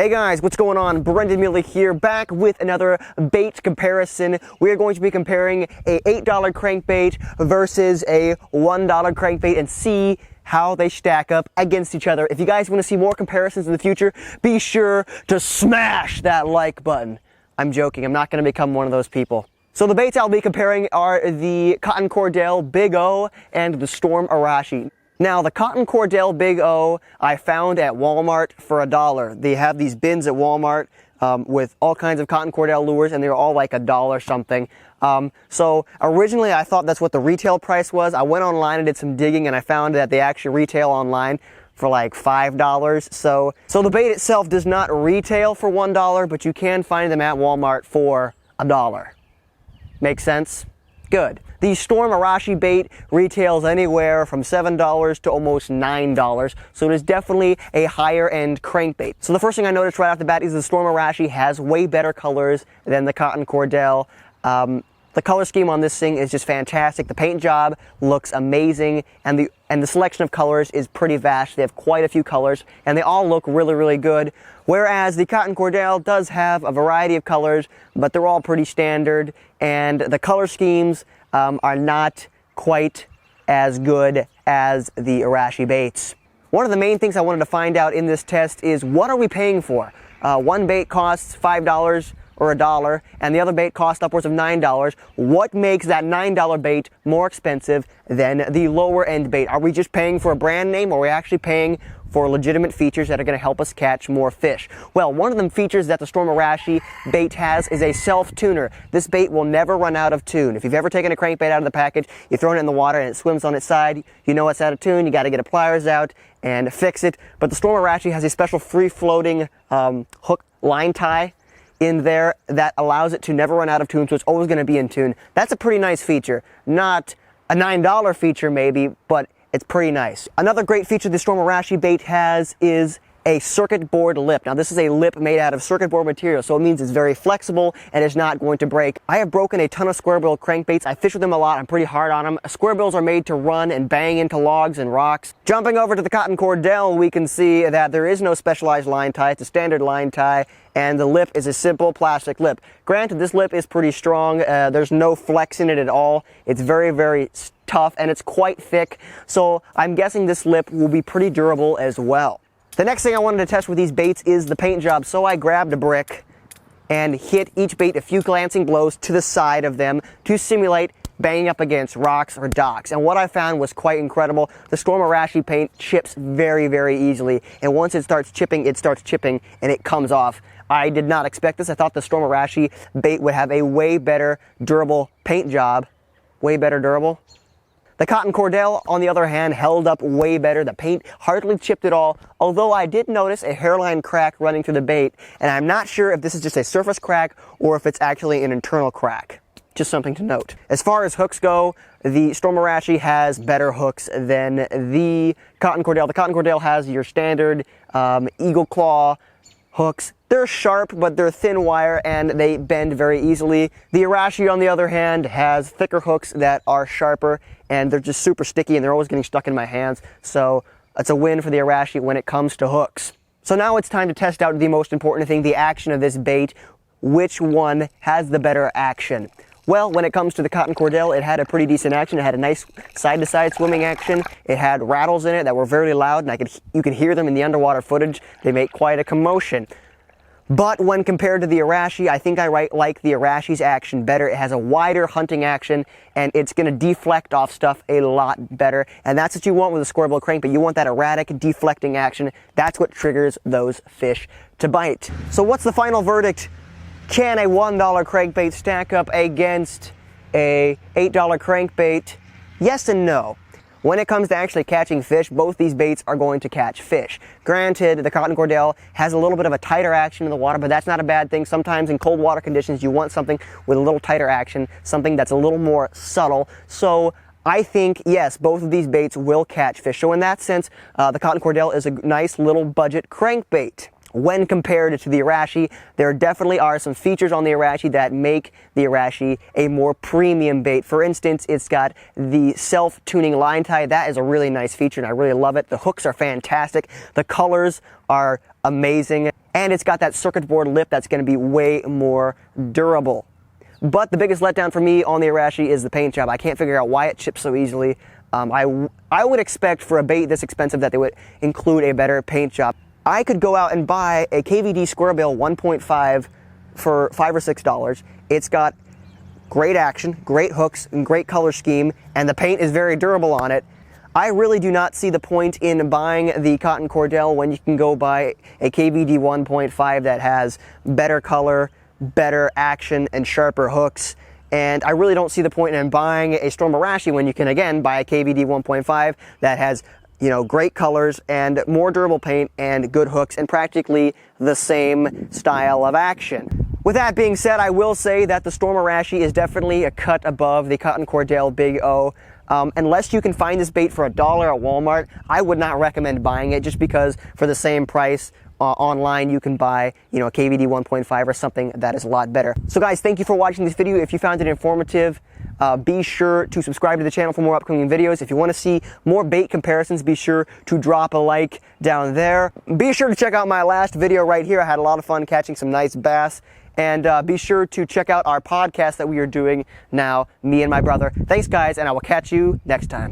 Hey guys, what's going on? Brendan Mueller here, back with another bait comparison. We are going to be comparing a $8 crankbait versus a $1 crankbait and see how they stack up against each other. If you guys want to see more comparisons in the future, be sure to smash that like button. I'm joking, I'm not going to become one of those people. So the baits I'll be comparing are the Cotton Cordell Big O and the Storm Arashi. Now, the Cotton Cordell Big O I found at Walmart for $1. They have these bins at Walmart with all kinds of Cotton Cordell lures, and they're all like $1 something. So originally I thought that's what the retail price was. I went online and did some digging, and I found that they actually retail online for like $5. So the bait itself does not retail for $1, but you can find them at Walmart for $1. Make sense? Good. The Storm Arashi bait retails anywhere from $7 to almost $9, so it is definitely a higher end crankbait. So the first thing I noticed right off the bat is the Storm Arashi has way better colors than the Cotton Cordell. The color scheme on this thing is just fantastic. The paint job looks amazing, and the selection of colors is pretty vast. They have quite a few colors, and they all look really, really good. Whereas the Cotton Cordell does have a variety of colors, but they're all pretty standard, and the color schemes are not quite as good as the Arashi baits. One of the main things I wanted to find out in this test is, what are we paying for? One bait costs $5 or $1, and the other bait costs upwards of $9. What makes that $9 bait more expensive than the lower end bait? Are we just paying for a brand name, or are we actually paying for legitimate features that are going to help us catch more fish? Well, one of the features that the Storm Arashi bait has is a self-tuner. This bait will never run out of tune. If you've ever taken a crankbait out of the package, you've thrown it in the water and it swims on its side, you know it's out of tune, you got to get a pliers out and fix it. But the Storm Arashi has a special free-floating hook line tie in there that allows it to never run out of tune, so it's always going to be in tune. That's a pretty nice feature. Not a $9 feature maybe, but it's pretty nice. Another great feature the Storm Arashi bait has is a circuit board lip. Now, this is a lip made out of circuit board material, so it means it's very flexible and it's not going to break. I have broken a ton of square bill crankbaits. I fish with them a lot. I'm pretty hard on them. Square bills are made to run and bang into logs and rocks. Jumping over to the Cotton Cordell, we can see that there is no specialized line tie. It's a standard line tie, and the lip is a simple plastic lip. Granted, this lip is pretty strong. There's no flex in it at all. It's very, very tough, and it's quite thick, so I'm guessing this lip will be pretty durable as well. The next thing I wanted to test with these baits is the paint job, so I grabbed a brick and hit each bait a few glancing blows to the side of them to simulate banging up against rocks or docks. And what I found was quite incredible. The Storm Arashi paint chips very, very easily, and once it starts chipping and it comes off. I did not expect this. I thought the Storm Arashi bait would have a way better durable paint job. Way better durable. The Cotton Cordell, on the other hand, held up way better. The paint hardly chipped at all, although I did notice a hairline crack running through the bait, and I'm not sure if this is just a surface crack or if it's actually an internal crack. Just something to note. As far as hooks go, the Storm Arashi has better hooks than the Cotton Cordell. The Cotton Cordell has your standard eagle claw hooks. They're sharp, but they're thin wire and they bend very easily. The Arashi, on the other hand, has thicker hooks that are sharper, and they're just super sticky and they're always getting stuck in my hands. So it's a win for the Arashi when it comes to hooks. So now it's time to test out the most important thing, the action of this bait. Which one has the better action? Well, when it comes to the Cotton Cordell, it had a pretty decent action. It had a nice side-to-side swimming action. It had rattles in it that were very loud, and you could hear them in the underwater footage. They make quite a commotion. But when compared to the Arashi, I think I like the Arashi's action better. It has a wider hunting action, and it's going to deflect off stuff a lot better. And that's what you want with a square bill crankbait. You want that erratic, deflecting action. That's what triggers those fish to bite. So what's the final verdict? Can a $1 crankbait stack up against a $8 crankbait? Yes and no. When it comes to actually catching fish, both these baits are going to catch fish. Granted, the Cotton Cordell has a little bit of a tighter action in the water, but that's not a bad thing. Sometimes in cold water conditions, you want something with a little tighter action, something that's a little more subtle. So I think, yes, both of these baits will catch fish. So in that sense, the Cotton Cordell is a nice little budget crankbait. When compared to the Arashi, there definitely are some features on the Arashi that make the Arashi a more premium bait. For instance, it's got the self-tuning line tie. That is a really nice feature, and I really love it. The hooks are fantastic. The colors are amazing. And it's got that circuit board lip that's going to be way more durable. But the biggest letdown for me on the Arashi is the paint job. I can't figure out why it chips so easily. I would expect for a bait this expensive that they would include a better paint job. I could go out and buy a KVD Square Bill 1.5 for $5 or $6. It's got great action, great hooks, and great color scheme, and the paint is very durable on it. I really do not see the point in buying the cotton Cordell when you can go buy a KVD 1.5 that has better color, better action, and sharper hooks. And I really don't see the point in buying a Storm Arashi when you can, again, buy a KVD 1.5 that has, great colors and more durable paint and good hooks and practically the same style of action. With that being said, I will say that the Storm Arashi is definitely a cut above the cotton Cordell Big O. Unless you can find this bait for $1 at Walmart, I would not recommend buying it, just because for the same price online you can buy a KVD 1.5 or something that is a lot better. So guys, thank you for watching this video. If you found it informative, be sure to subscribe to the channel for more upcoming videos. If you want to see more bait comparisons, be sure to drop a like down there. Be sure to check out my last video right here. I had a lot of fun catching some nice bass. And be sure to check out our podcast that we are doing now, me and my brother. Thanks guys, and I will catch you next time.